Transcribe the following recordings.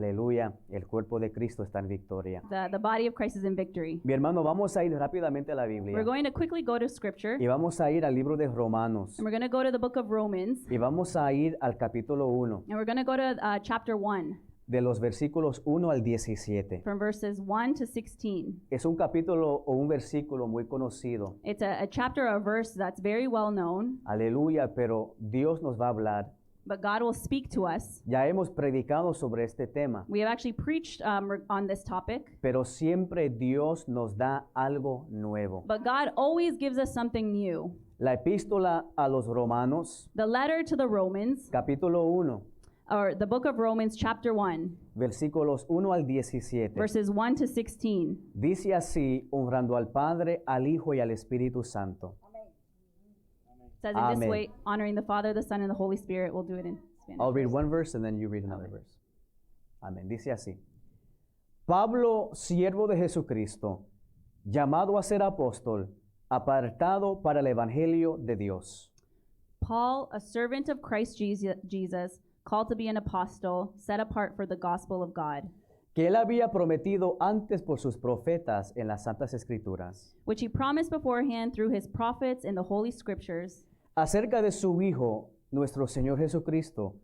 Aleluya, el cuerpo de Cristo está en victoria. The body of Christ is in victory. Mi hermano, vamos a ir rápidamente a la We're Biblia going to quickly go to scripture, y vamos a ir al libro de Romanos and we're going to go to the book of Romans, y vamos a ir al capítulo 1, and we're going to go to chapter 1, de los versículos 1 al 17. from verses 1 to 16. Es un capítulo o un versículo muy conocido. It's a chapter or a verse that's very well known, Aleluya, pero Dios nos va a hablar. but God will speak to us. Ya hemos predicado sobre este tema, We have actually preached on this topic, pero siempre Dios nos da algo nuevo. but God always gives us something new. La epístola a los Romanos, The letter to the Romans, capítulo 1, or the book of Romans, chapter 1, versículos 1 al 17. verses 1 to 16. Dice así, honrando al Padre, al Hijo y al Espíritu Santo. It says in this Amen. way, honoring the Father, the Son, and the Holy Spirit. We'll do it in Spanish. I'll read one verse and then you read another verse. Amén. Dice así. Pablo, siervo de Jesucristo, llamado a ser apóstol, apartado para el evangelio de Dios. Paul, a servant of Christ Jesus, called to be an apostle, set apart for the gospel of God, Que él había prometido antes por sus profetas en las Santas Escrituras, which he promised beforehand through his prophets in the Holy Scriptures, acerca de su Hijo, nuestro Señor Jesucristo,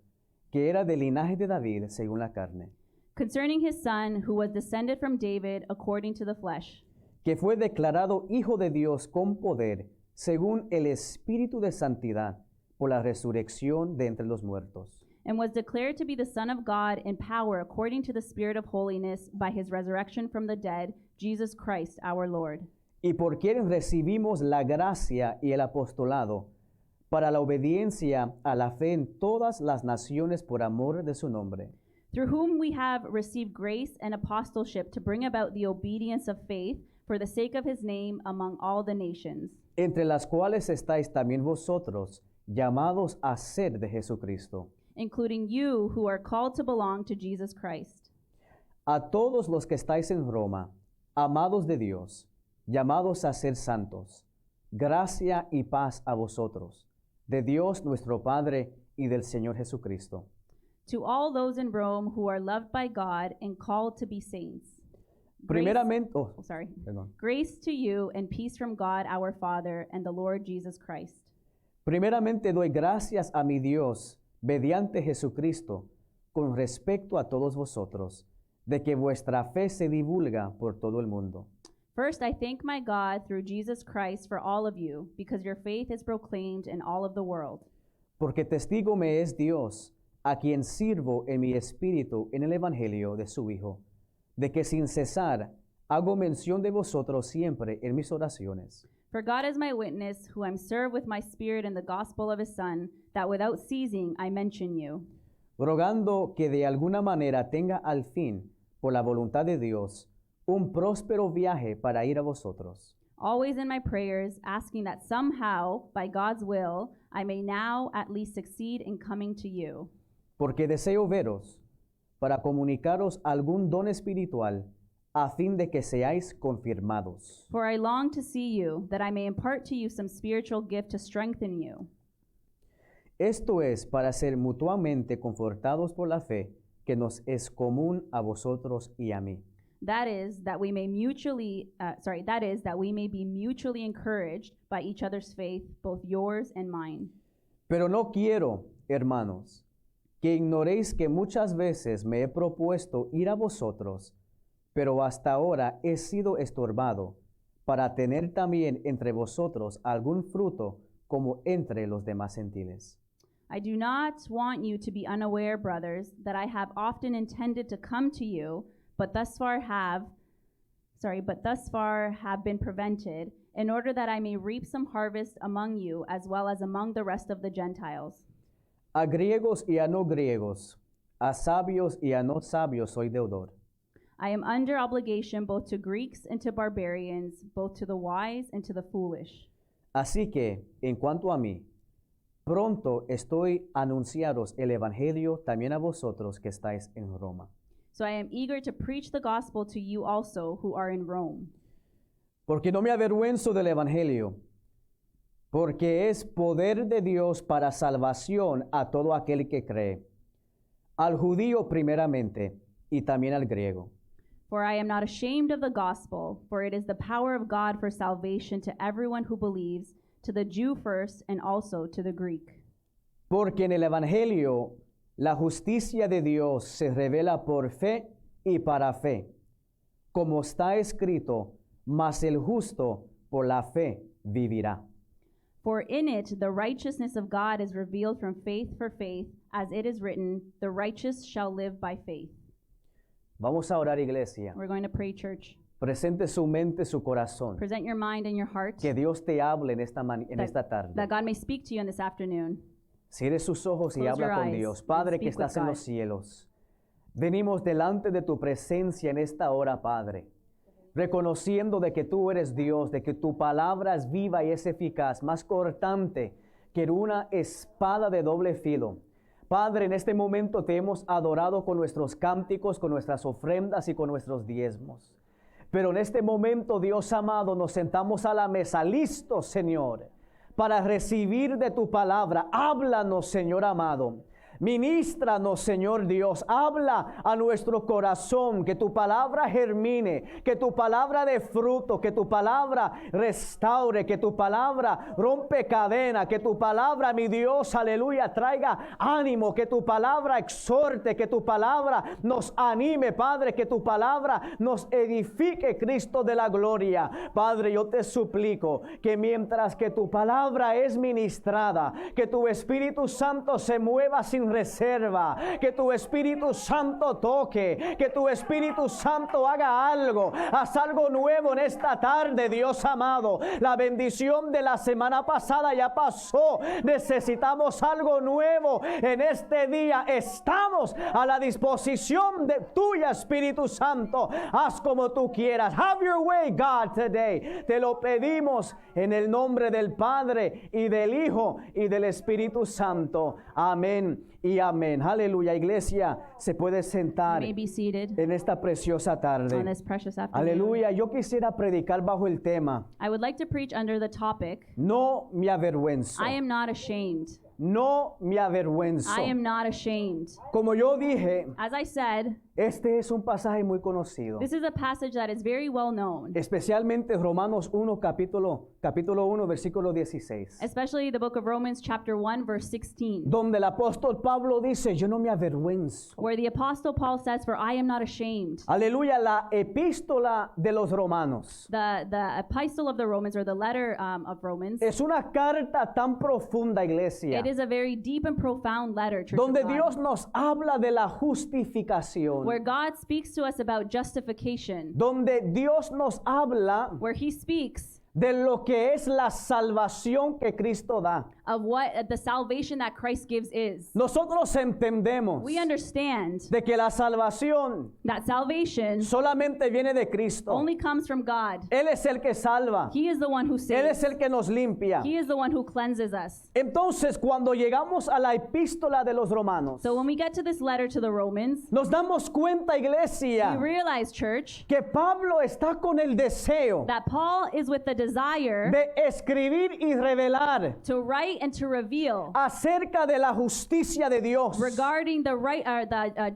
que era del linaje de David según la carne, concerning his Son, who was descended from David according to the flesh, que fue declarado Hijo de Dios con poder, según el Espíritu de Santidad, por la resurrección de entre los muertos, and was declared to be the Son of God in power according to the Spirit of holiness by his resurrection from the dead, Jesus Christ our Lord, y por quien recibimos la gracia y el apostolado, para la obediencia a la fe en todas las naciones por amor de su nombre, through whom we have received grace and apostleship to bring about the obedience of faith for the sake of his name among all the nations, entre las cuales estáis también vosotros, llamados a ser de Jesucristo. including you who are called to belong to Jesus Christ. A todos los que estáis en Roma, amados de Dios, llamados a ser santos, gracia y paz a vosotros, de Dios nuestro Padre y del Señor Jesucristo. To all those in Rome who are loved by God and called to be saints. Primeramente, perdón. Grace to you and peace from God our Father and the Lord Jesus Christ. Primeramente doy gracias a mi Dios, mediante Jesucristo, con respecto a todos vosotros, de que vuestra fe se divulga por todo el mundo. First, I thank my God through Jesus Christ for all of you, because your faith is proclaimed in all of the world. Porque testigo me es Dios, a quien sirvo en mi espíritu en el Evangelio de su Hijo, de que sin cesar hago mención de vosotros siempre en mis oraciones, For God is my witness, who I serve with my spirit in the gospel of his Son, that without ceasing I mention you, rogando que de alguna manera tenga al fin, por la voluntad de Dios, un próspero viaje para ir a vosotros. always in my prayers, asking that somehow, by God's will, I may now at least succeed in coming to you. Porque deseo veros, para comunicaros algún don espiritual, a fin de que seáis confirmados. For I long to see you, that I may impart to you some spiritual gift to strengthen you. Esto es para ser mutuamente confortados por la fe que nos es común a vosotros y a mí. That is, that we may be mutually encouraged by each other's faith, both yours and mine. Pero no quiero, hermanos, que ignoréis que muchas veces me he propuesto ir a vosotros, pero hasta ahora he sido estorbado, para tener también entre vosotros algún fruto como entre los demás gentiles. I do not want you to be unaware, brothers, that I have often intended to come to you, but thus far have been prevented, in order that I may reap some harvest among you, as well as among the rest of the Gentiles. A griegos y a no griegos, a sabios y a no sabios soy deudor. I am under obligation both to Greeks and to barbarians, both to the wise and to the foolish. Así que, en cuanto a mí, pronto estoy a anunciaros el evangelio también a vosotros que estáis en Roma. So I am eager to preach the gospel to you also who are in Rome. Porque no me avergüenzo del evangelio, porque es poder de Dios para salvación a todo aquel que cree, al judío primeramente, y también al griego. For I am not ashamed of the gospel, for it is the power of God for salvation to everyone who believes, to the Jew first and also to the Greek. Porque en el Evangelio la justicia de Dios se revela por fe y para fe, como está escrito, mas el justo por la fe vivirá. For in it the righteousness of God is revealed from faith for faith, as it is written, the righteous shall live by faith. Vamos a orar, iglesia. We're going to pray, church. Presente su mente, su corazón. Present your mind and your heart, Que Dios te hable en esta tarde. that God may speak to you in this afternoon. Cierre sus ojos y Close habla your con eyes Dios. and Padre que speak with estás en God. los cielos, venimos delante de tu presencia en esta hora, Padre, reconociendo de que tú eres Dios, de que tu palabra es viva y es eficaz, más cortante que una espada de doble filo. Padre, en este momento te hemos adorado con nuestros cánticos, con nuestras ofrendas y con nuestros diezmos. Pero en este momento, Dios amado, nos sentamos a la mesa, listos, Señor, para recibir de tu palabra. Háblanos, Señor amado. Ministranos, Señor Dios, habla a nuestro corazón, que tu palabra germine, que tu palabra dé fruto, que tu palabra restaure, que tu palabra rompe cadena, que tu palabra, mi Dios, aleluya, traiga ánimo, que tu palabra exhorte, que tu palabra nos anime, Padre, que tu palabra nos edifique, Cristo de la gloria. Padre, yo te suplico que mientras que tu palabra es ministrada, que tu Espíritu Santo se mueva sin reserva, que tu Espíritu Santo toque, que tu Espíritu Santo haga algo, haz algo nuevo en esta tarde, Dios amado. La bendición de la semana pasada ya pasó, necesitamos algo nuevo en este día. Estamos a la disposición de tuya, Espíritu Santo. Haz como tú quieras. Have your way, God, today. Te lo pedimos en el nombre del Padre y del Hijo y del Espíritu Santo. Amén y amén. Aleluya, iglesia, se puede You sentar may be seated en esta preciosa on tarde. this precious afternoon. Aleluya, yo quisiera predicar bajo el tema, I would like to preach under the topic, no me avergüenzo. I am not ashamed. No me avergüenzo. I am not ashamed. Como yo dije, As I said, este es un pasaje muy conocido. this is a passage that is very well known, Especialmente Romanos 1, capítulo 1, versículo 16. especially the book of Romans chapter 1 verse 16, Donde el apóstol Pablo dice, yo no me avergüenzo. where the apostle Paul says, for I am not ashamed. Aleluya, la epístola de los romanos. The epistle of the Romans, or the letter of Romans, Es una carta tan profunda, iglesia, it is a very deep and profound letter, Church of donde God, Dios nos habla de la justificación. where God speaks to us about justification, Donde Dios nos habla where he speaks de lo que es la salvación que Cristo da. of what the salvation that Christ gives is. Nosotros entendemos We understand de que la salvación that salvation solamente viene de Cristo. only comes from God. Él es el que salva. He is the one who Él es saves. el que nos limpia. He is the one who cleanses us. Entonces, cuando llegamos a la epístola de los romanos, So when we get to this letter to the Romans, nos damos cuenta, we iglesia, realize, church, que Pablo está con el deseo that Paul is with the desire de escribir y revelar to write and to reveal acerca de la justicia de Dios. regarding the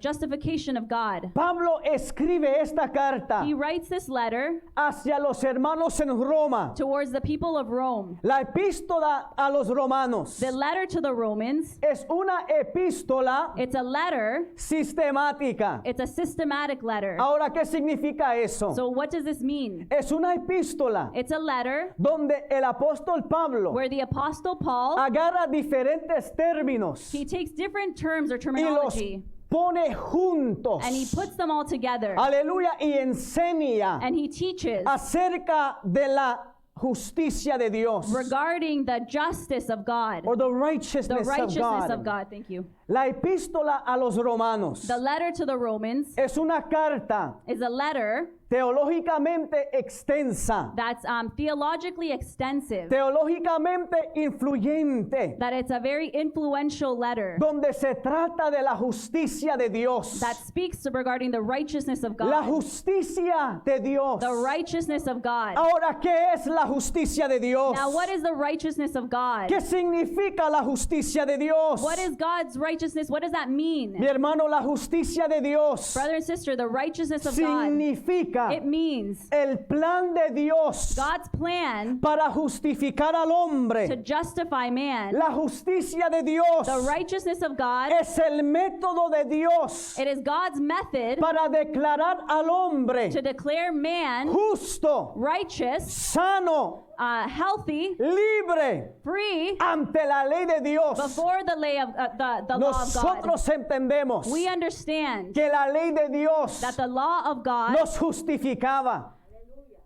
justification of God. Pablo escribe esta carta He writes this letter hacia los hermanos en Roma. towards the people of Rome. La epístola a los romanos The letter to the Romans, es una epístola it's a letter, sistemática. it's a systematic letter. Ahora, ¿qué significa eso? So what does this mean? Es una epístola It's a letter donde el apóstol Pablo where the apostle Paul, agarra diferentes términos he takes different terms or y los terminology pone juntos. and he puts them all together Aleluya, y enseña and he teaches acerca de la justicia de Dios, regarding the justice of God, or the the righteousness, righteousness of of God. Thank you. La epístola a los romanos The letter to the Romans es una carta is a letter teológicamente extensa, that's theologically extensive, teológicamente influyente, that it's a very influential letter donde se trata de la justicia de Dios. that speaks regarding the righteousness of La God. justicia de Dios. The righteousness of God. Ahora, ¿qué es la justicia de Dios? Now, what is the righteousness of God? ¿Qué significa la justicia de Dios? What is God's righteousness? righteousness, what does that mean? Mi hermano, la justicia de Dios Brother and sister, the righteousness of God, significa it means el plan de Dios God's plan para justificar al to hombre. justify man. La justicia de Dios The righteousness of God, es el método de Dios it is God's method para declarar al hombre to declare man justo, righteous, sano, healthy, libre free ante la ley de Dios. before the law of God. Nosotros entendemos We understand que la ley de Dios that the law of God nos justificaba.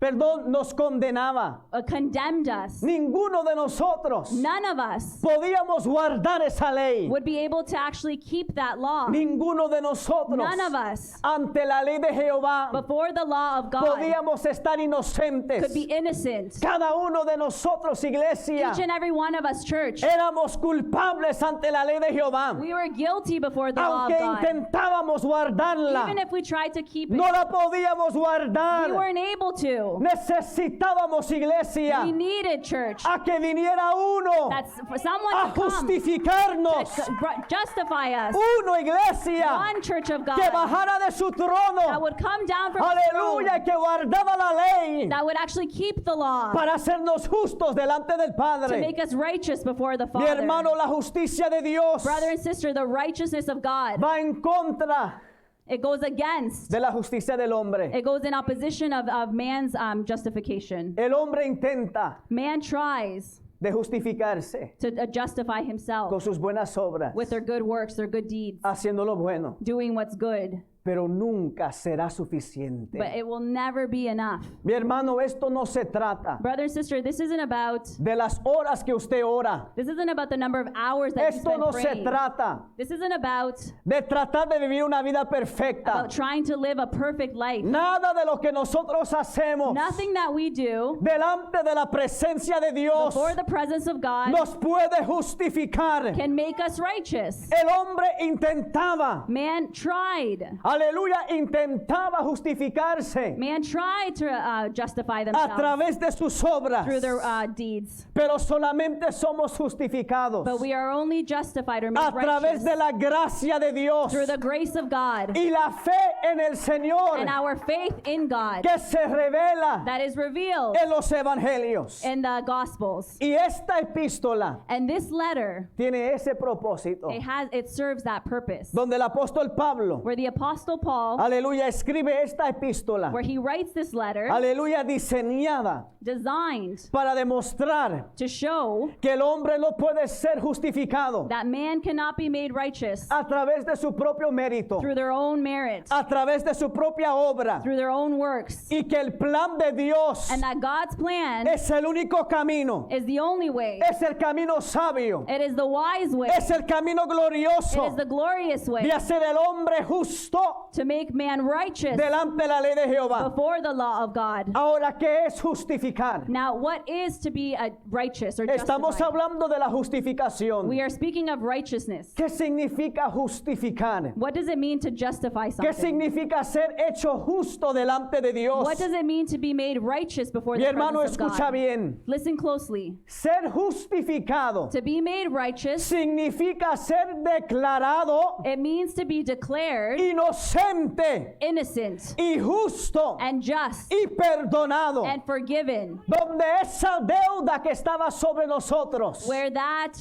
Perdón, nos condenaba. condemned us. Ninguno de nosotros None of us podíamos guardar esa ley. would be able to actually keep that law. Ninguno de nosotros None of us ante la ley de Jehová before the law of God podíamos estar inocentes. could be innocent. Cada uno de nosotros, iglesia, Each and every one of us, church, éramos culpables ante la ley de Jehová. we were guilty before the law Aunque of God. intentábamos guardarla, Even if we tried to keep it, no la podíamos guardar. we weren't able to. Necesitábamos, iglesia, We needed, church, a que viniera uno that's for someone a to come justificarnos. to justify us. Uno, iglesia, One church of que God bajara de su that trono. would come down from the throne, Aleluya, que guardaba la ley that would actually keep the law para hacernos justos delante del to Padre. make us righteous before the Mi Father. hermano, la justicia de Dios Brother and sister, the righteousness of God, va en contra it goes against, de la justicia del hombre. it goes in opposition of man's justification. El hombre intenta Man tries de justificarse to justify con himself sus buenas obras, with their good works, their good deeds, haciendo lo bueno, doing what's good, pero nunca será suficiente. but it will never be enough. Mi hermano, esto no se trata Brother and sister, this isn't about de las horas que usted ora. the number of hours that you Esto spend no se praying. trata This isn't about de tratar de vivir una vida perfecta. trying to live a perfect life. Nada de lo que nosotros hacemos Nothing that we do delante de la presencia de Dios before the presence of God nos puede justificar. can make us righteous. El hombre intentaba, Man tried. aleluya, intentaba justificarse Man tried to justify a themselves través de sus obras, through their deeds. pero solamente somos justificados But we are only justified or made a través righteous de la gracia de Dios through the grace of God y la fe en el Señor and our faith in God que se revela that is revealed en los evangelios. in the Gospels. Y esta epístola And this letter, tiene ese propósito, it serves that purpose. donde el apóstol Pablo, Where the Apostle Paul, aleluya, escribe esta epístola, where he writes this letter, aleluya, diseñada designed para demostrar to show que el hombre no puede ser justificado that man cannot be made righteous a través de su propio mérito, through their own merit, a través de su propia obra, through their own works, y que el plan de Dios and that God's plan es el único camino, is the only way. es el camino sabio, It is the wise way. es el camino It glorioso is the glorious way de hacer el hombre justo to make man righteous delante de la ley de Jehová. before the law of God. Ahora, ¿qué es justificar? Now, what is to be righteous or Estamos justified? hablando de la justificación. We are speaking of righteousness. ¿Qué significa justificar? What does it mean to justify ¿Qué something? significa ser hecho justo delante de Dios? What does it mean to be made righteous before Mi the hermano, presence of escucha God? bien. Listen closely. Ser justificado To be made righteous, significa ser declarado it means to be declared inocente innocent y justo and just y perdonado. and forgiven. Donde esa deuda que estaba sobre nosotros, Where that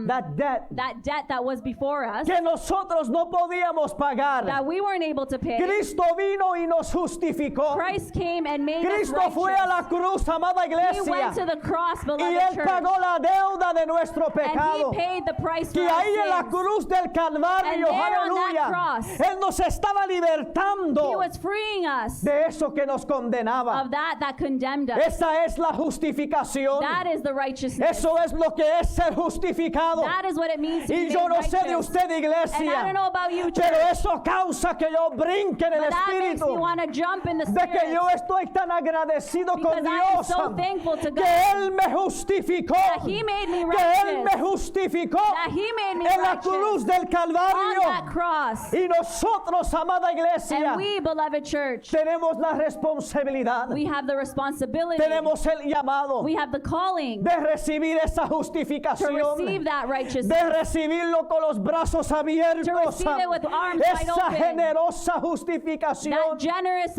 that debt debt that was before us, que nosotros no podíamos pagar, that we weren't able to pay, Cristo vino y nos justificó. Christ came and made us Cristo fue a righteous. la cruz, amada He went to iglesia, the cross, y beloved Él church, pagó la deuda de nuestro and pecado. He paid the price for Que our ahí en la sins. cruz del And Calvario, there on that aleluya, cross, Él nos estaba libertando He was freeing us de eso que nos condenaba. of that condemned us. Esa es la justificación. That is the righteousness. Eso es lo que es ser justificado. That is what it means to Y be yo made no sé de righteous. usted, And I iglesia, don't know about you, church, pero eso causa que yo brinque en el but that makes me Espíritu. want to jump in the De que Spirit yo estoy tan agradecido because con I am Dios so thankful to que God Él me justificó, that He made me que Él me righteous, justificó that He made me en la righteous cruz del on Calvario. that cross. Y nosotros nosotros, amada iglesia, And we, beloved church, tenemos la responsabilidad, we have the responsibility, tenemos el llamado we have the calling de recibir esa to justificación, receive that righteousness, de recibirlo con los brazos abiertos, to receive it with arms wide esa open. generosa That justificación generous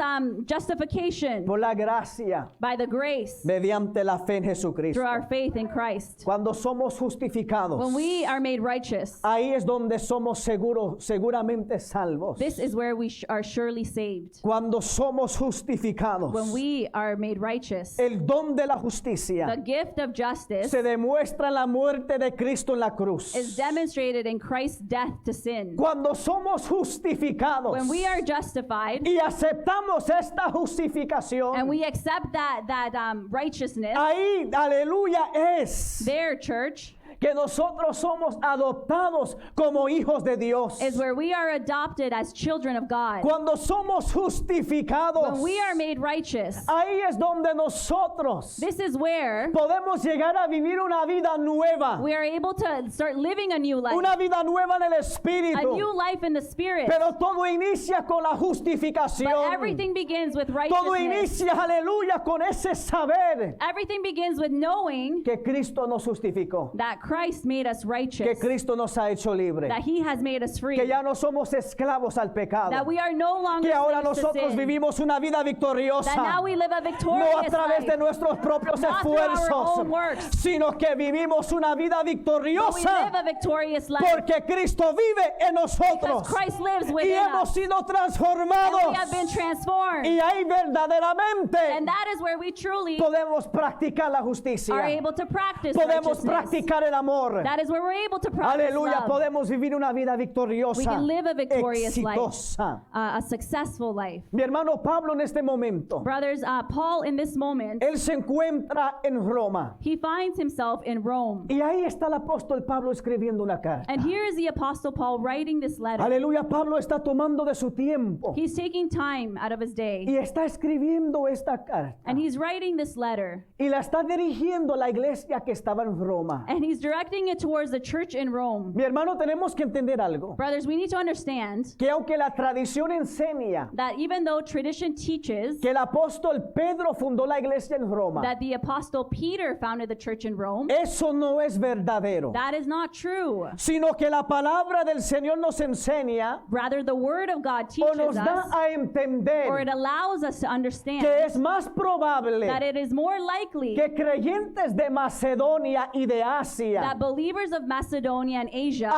justification por la gracia by the grace mediante la fe en Jesucristo. through our faith in Christ. Cuando somos justificados, When we are made righteous, ahí es donde somos seguramente salvos. this is where we are surely saved. Cuando somos justificados, When we are made righteous, el don de la justicia the gift of justice se demuestra en la muerte de Cristo en la cruz. is demonstrated in Christ's death to sin. Cuando somos justificados When we are justified y aceptamos esta justificación, and we accept that righteousness, ahí, aleluya, es there, church, que nosotros somos adoptados como hijos de Dios. is where we are adopted as children of God. Cuando somos justificados, When we are made righteous, ahí es donde nosotros this is where podemos llegar a vivir una vida nueva, we are able to start living a new life, una vida nueva en el a Espíritu. new life in the Spirit. Pero todo inicia con la But justificación. everything begins with Todo righteousness. inicia, aleluya, con ese saber Everything begins with knowing que Cristo nos justificó, that Christ made us que righteous, Cristo nos ha hecho libre, that He has made us free, que ya no somos esclavos al pecado, that we are no longer que ahora slaves to nosotros sin, vivimos una vida that victoriosa, now we live a no a victorious través de life, nuestros propios not through our esfuerzos, own works, sino que vivimos una vida but we victoriosa live a victorious life porque Cristo vive en because nosotros Christ lives y within hemos us, sido and transformados we have been transformed, y ahí verdaderamente and that is where we truly podemos practicar la are justicia, able to practice podemos righteousness. practicar el amor. That is where we're able to practice Aleluya, love. podemos vivir una vida We victoriosa, can live a victorious exitosa. life, a successful life. Mi hermano Pablo en este momento, Brothers, Paul in this moment, él se encuentra en Roma he finds himself in Rome. y ahí está el apóstol Pablo escribiendo una carta. And here is the Apostle Paul writing this letter. Aleluya, Pablo está tomando de su tiempo He's taking time out of his day, y está escribiendo esta carta and he's writing this letter, y la está dirigiendo a la iglesia que estaba en Roma. and he's directing it towards the church in Rome. Mi hermano, tenemos que entender algo, Brothers, we need to understand que aunque la tradición enseña that even though tradition teaches que el apóstol Pedro fundó la iglesia en Roma, that the Apostle Peter founded the church in Rome, eso no es verdadero, that is not true. sino que la palabra del Señor nos enseña Rather, the Word of God o nos teaches da us, a or it entender allows us to understand, que es más probable that it is more likely que creyentes de Macedonia y de Asia, that believers of Macedonia and Asia,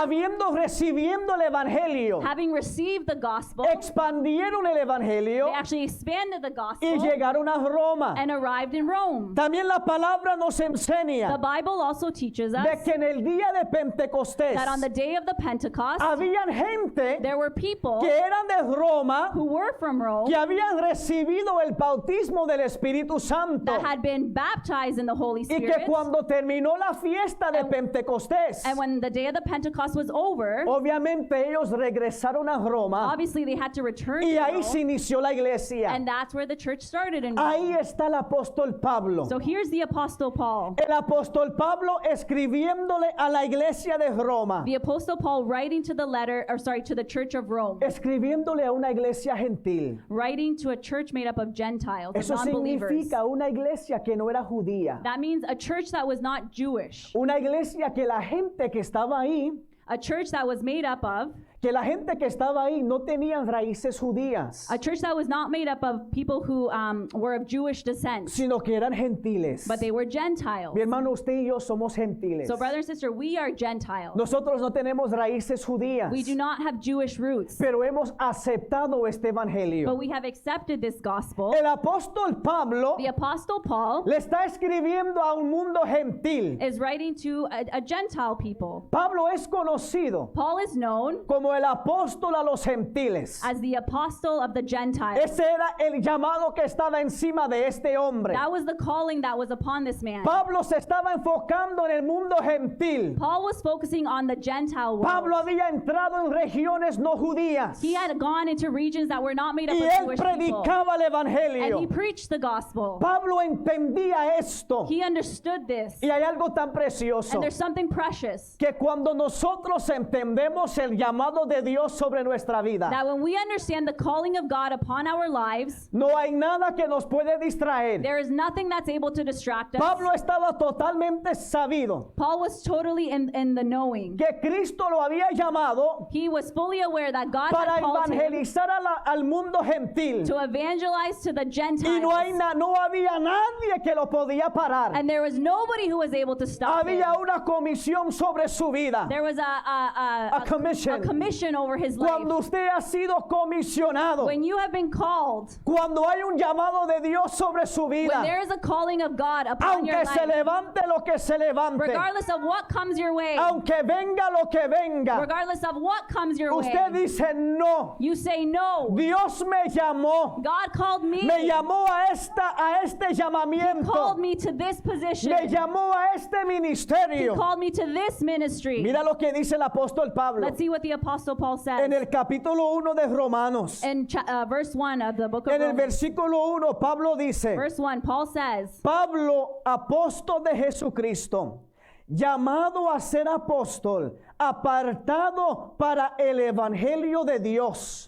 recibiendo el evangelio, having received the gospel, expandieron el evangelio they actually expanded the y gospel llegaron a Roma. and arrived in Rome. También la palabra nos The enseña Bible also teaches de us que en el día de Pentecostés that on the day of the Pentecost, habían gente there were people que eran de Roma who were from Rome que habían recibido el bautismo del Espíritu Santo that had been baptized in the Holy y que Spirit. cuando terminó la fiesta de And- Pentecostés, And when the day of the Pentecost was over, obviamente ellos regresaron a Roma obviously they had to return y to ahí Rome, se inició la iglesia. and that's where the church started in Ahí Rome. está el apóstol Pablo. So here's the Apostle Paul. El apóstol Pablo escribiéndole a la iglesia de Roma, The Apostle Paul writing to the church of Rome, escribiéndole a una iglesia gentil. writing to a church made up of Gentiles, of Eso non-believers. significa una iglesia que no era judía, That means a church that was not Jewish, una iglesia que la gente que estaba ahí, a church that was made up of, que la gente que estaba ahí no tenían raíces judías, a church that was not made up of people who were of Jewish descent, sino que eran gentiles. but they were Gentiles. Mi hermano, usted y yo somos gentiles. So brother and sister, we are Gentiles. Nosotros no tenemos raíces judías, We do not have Jewish roots, pero hemos aceptado este but evangelio. we have accepted this gospel. El apóstol Pablo The Apostle Paul le está escribiendo a un mundo gentil. is writing to a Gentile people. Pablo es conocido Paul is known como el apóstol a los gentiles. as the apostle of the Gentiles. Ese era el llamado que estaba encima de este hombre. That was the calling that was upon this man. Pablo se estaba enfocando en el mundo gentil. Paul was focusing on the Gentile world. Pablo había entrado en regiones no judías He had gone into regions that were not made up y of él Jewish people. predicaba el And he evangelio. preached the gospel. Pablo entendía esto. He understood this. Y hay algo tan precioso And there's something precious que cuando nosotros entendemos el llamado llamado de Dios sobre nuestra vida, that when we understand the calling of God upon our lives, no hay nada que nos puede distraer. there is nothing that's able to distract us. Pablo estaba totalmente sabido Paul was totally in the knowing. que Cristo lo había llamado He was fully aware that God para had called him evangelizar al mundo gentil. to evangelize to the Y Gentiles. no había nadie que lo podía parar. And there was nobody who was able to stop him. Había una comisión sobre su vida. There was A commission. a commission over his life. Cuando usted ha sido comisionado, When you have been called, cuando hay un llamado de Dios sobre su when vida, there is a calling of God upon your aunque se life, levante lo que se levante, regardless of what comes your way, aunque venga lo que venga, regardless of what comes your usted way, dice no. you say no. Dios me llamó, God called me. me llamó a este He llamamiento, called me to this position. me llamó a este He ministerio. called me to this ministry. Mira lo que dice el apóstol Pablo Let's see what the Apostle Paul says en el capítulo 1 de Romanos. in verse 1 of the book of En el Romans. versículo 1, Pablo dice, Verse 1, Paul says, Pablo, apóstol de Jesucristo, llamado a ser apóstol, apartado para el evangelio de Dios.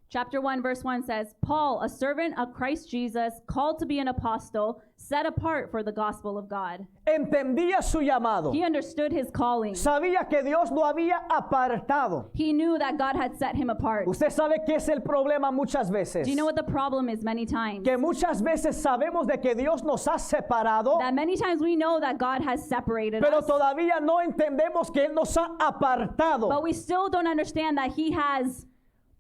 Chapter 1, verse 1 says, Paul, a servant of Christ Jesus, called to be an apostle, set apart for the gospel of God. Entendía su llamado. He understood his calling. Sabía que Dios lo había apartado. He knew that God had set him apart. Usted sabe que es el problema muchas veces. Do you know what the problem is many times? Que muchas veces sabemos de que Dios nos ha separado, That many times we know that God has separated pero us, todavía no entendemos que Él nos ha apartado. but we still don't understand that he has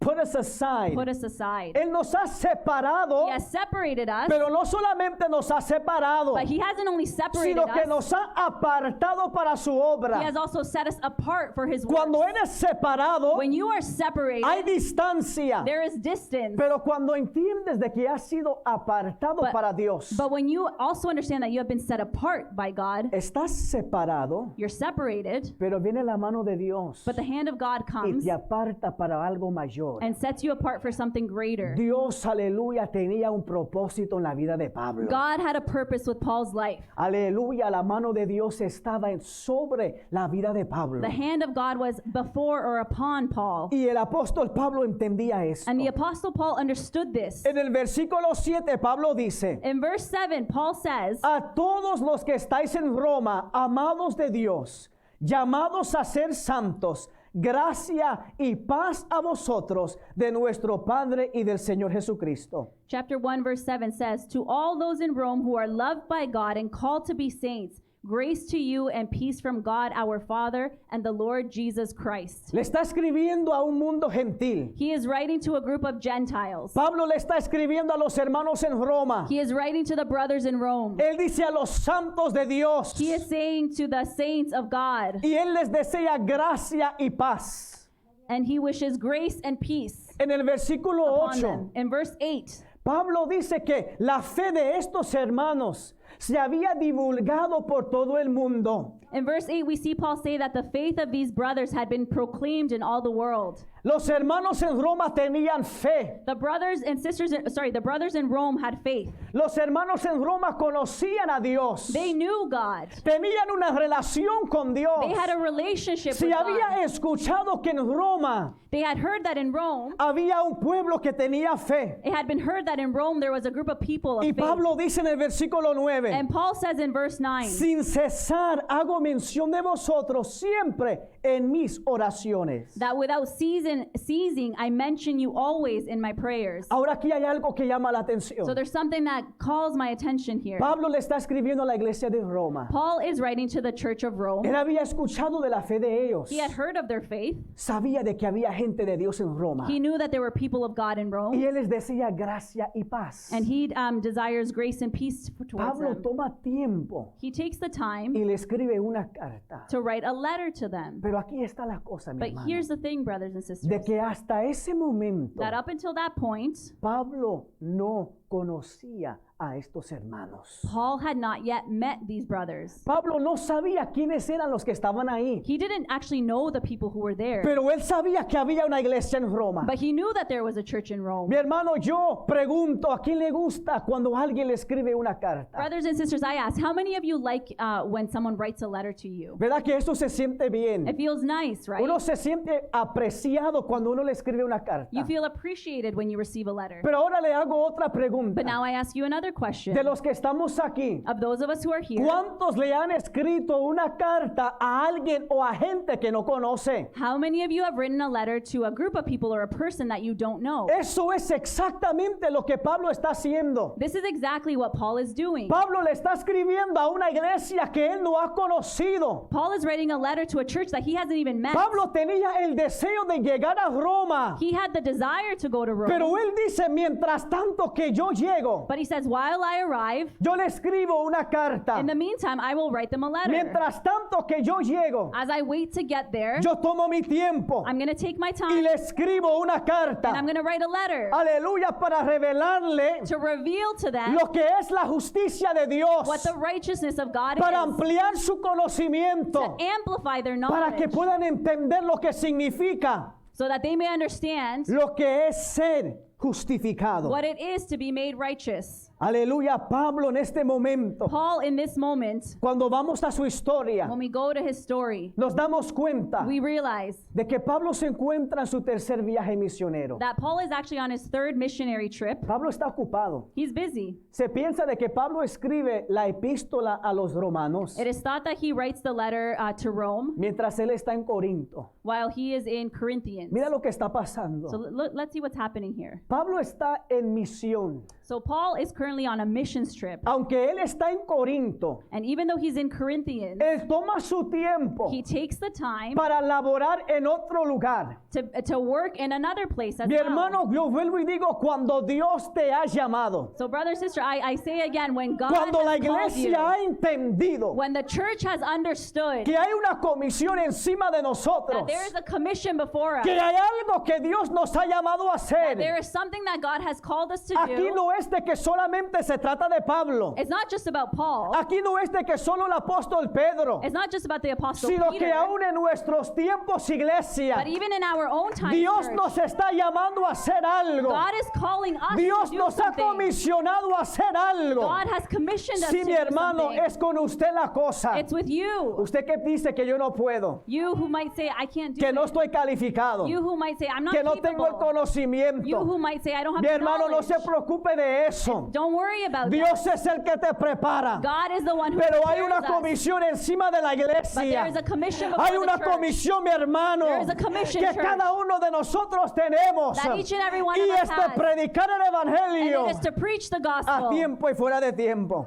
Put us aside. put us aside. Él nos ha separado, He has separated us, pero no solamente nos ha separado, but he hasn't only separated sino que us, nos ha apartado para su he obra. has also set us apart for his Cuando works. eres separado, When you are separated, hay distancia, there is distance. pero cuando entiendes de que has sido apartado But- para Dios, But when you also understand that you have been set apart by God, estás separado, you're separated, pero viene la mano de Dios but the hand of God y comes te aparta para algo mayor. and sets you apart for something greater. Dios, aleluya, tenía un propósito en la vida de Pablo. God had a purpose with Paul's life. Aleluya, la mano de Dios estaba sobre la vida de Pablo. The hand of God was before or upon Paul. Y el apóstol Pablo entendía esto. And the Apostle Paul understood this. En el versículo 7 Pablo dice, In verse 7, Paul says, a todos los que estáis en Roma, amados de Dios, llamados a ser santos, gracia y paz a vosotros de nuestro Padre y del Señor Jesucristo. chapter 1, verse 7 says, To all those in Rome who are loved by God and called to be saints, grace to you and peace from God our Father and the Lord Jesus Christ. Le está escribiendo a un mundo gentil. He is writing to a group of Gentiles. Pablo le está escribiendo a los hermanos en Roma. He is writing to the brothers in Rome. Él dice a los santos de Dios. He is saying to the saints of God, Y él les desea gracia y paz. and he wishes grace and peace En el versículo upon 8, them. In verse 8, Pablo dice que la fe de estos hermanos se había divulgado por todo el mundo. in verse 8, we see Paul say that the faith of these brothers had been proclaimed in all the world. Los hermanos en Roma tenían fe. The brothers and sisters, the brothers in Rome had faith. Los hermanos en Roma conocían a Dios. They knew God. Tenían una relación con Dios. They had a relationship Se with había God. escuchado que en Roma They had heard that in Rome, había un pueblo que tenía fe. it had been heard that in Rome there was a group of people of Y faith. Pablo dice en el versículo 9, And Paul says in verse 9, sin cesar hago mención de vosotros siempre en mis oraciones. that without ceasing I mention you always in my prayers. Ahora aquí hay algo que llama la atención. So there's something that calls my attention here. Pablo le está escribiendo a la iglesia de Roma. Paul is writing to the church of Rome. Él había escuchado de la fe de ellos. He had heard of their faith. Sabía de que había gente de Dios en Roma. He knew that there were people of God in Y Rome. él les decía gracia y paz. And he desires grace and peace towards Pablo them. toma tiempo He takes the time y le escribe una carta. to write a letter to them. Pero aquí está la cosa, mi But hermano. here's the thing, brothers and De sisters, que hasta ese momento that up until that point, Pablo no conocía a estos hermanos. Paul had not yet met these brothers. Pablo no sabía quiénes eran los que estaban ahí, He didn't actually know the people who were there, pero él sabía que había una iglesia en Roma. but he knew that there was a church in Rome. Mi hermano, yo pregunto, ¿a quién le gusta cuando alguien le escribe una carta? Brothers and sisters, I ask, how many of you like when someone writes a letter to you? ¿Verdad que esto se siente bien? It feels nice, right? Uno se siente apreciado cuando uno le escribe una carta. You feel appreciated when you receive a letter. Pero ahora le hago otra pregunta. But now I ask you another question. De los que estamos aquí, Of those of us who are here, ¿cuántos le han escrito una carta a alguien o a gente que no conoce? how many of you have written a letter to a group of people or a person that you don't know? Eso es exactamente lo que Pablo está haciendo. This is exactly what Paul is doing. Pablo le está escribiendo a una iglesia que él no ha conocido. Paul is writing a letter to a church that he hasn't even met. Pablo tenía el deseo de llegar a Roma, He had the desire to go to Rome. pero él dice, mientras tanto que yo llego, But he says, while I arrive, yo le escribo una carta. in the meantime, I will write them a letter. Mientras tanto que yo llego, As I wait to get there, yo tomo mi tiempo I'm going to take my y time le escribo una and carta. I'm going to write a letter Aleluya, para revelarle to reveal to them lo que es la justicia de Dios, what the righteousness of God para is, ampliar su conocimiento, to amplify their para que knowledge puedan entender lo que significa so that they may understand lo que es ser justificado. what it is to be made righteous. Aleluya, Pablo en este momento, Paul, in this moment, cuando vamos a su historia, when we go to his story, nos damos cuenta we realize de que Pablo se encuentra en su tercer viaje misionero. that Paul is actually on his third missionary trip. Pablo está ocupado. He's busy. Se piensa de que Pablo escribe la epístola a los romanos It is thought that he writes the letter to Rome mientras él está en Corinto. while he is in Corinthians. Mira lo que está pasando. So let's see what's happening here. Pablo está en misión. So Paul is currently on a missions trip. Aunque él está en Corinto, And even though he's in Corinthians, él toma su tiempo he takes the time para laborar en otro lugar. to work in another place as Mi well. hermano, yo vuelvo y digo, cuando Dios te ha llamado, So brother, sister, I say again, when God cuando la has called you, iglesia ha entendido when the church has understood que hay una comisión encima de that nosotros, there is a commission before us, que hay algo que Dios nos ha llamado a that there hacer. is something that God has called us to Aquí do. no es de que solamente se trata de Pablo. It's not just about Paul. Aquí no es de que solo el apóstol Pedro, It's not just about the apostle sino que Peter, aún en nuestros tiempos, iglesia, but even in our own time, Dios church, nos está llamando a hacer algo. God is calling us Dios to do nos ha something. comisionado a hacer algo. God has commissioned us Si to mi do hermano, something. es con usted la cosa. It's with you. Usted que dice que yo no puedo, You who might say, I can't do que no it. estoy calificado, You who might say, I'm not que no tengo el capable. You conocimiento. who might say, I don't have Mi the hermano, no knowledge. se preocupe de eso. Don't worry about Dios that. es el que te prepara. God is the one who Pero hay prepares una us. comisión encima de la But there is iglesia. a commission before Hay the una church comisión, mi hermano, There is a commission, que church, cada uno de nosotros tenemos. that each and every one Y of us es de has. predicar el And evangelio it is to preach the a gospel. tiempo y fuera de tiempo.